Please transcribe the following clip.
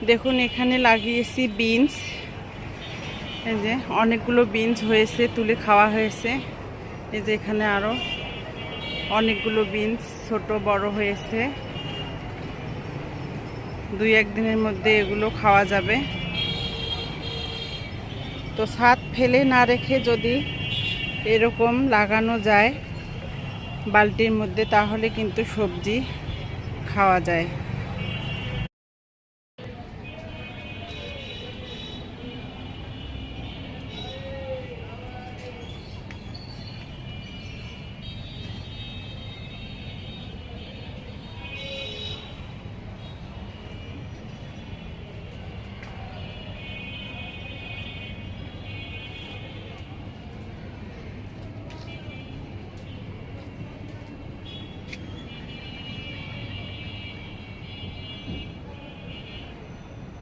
দেখুন এখানে লাগিয়েছি বিনস। এই যে অনেকগুলো বিনস হয়েছে, তুলে খাওয়া হয়েছে। এই যে এখানে আরো অনেকগুলো বিনস ছোট বড় হয়েছে। 2-1 দিনের মধ্যে এগুলো খাওয়া যাবে। তো ছাদ ফেলে না রেখে যদি এরকম লাগানো যায় বালতির মধ্যে, তাহলে কিন্তু সবজি খাওয়া যায়।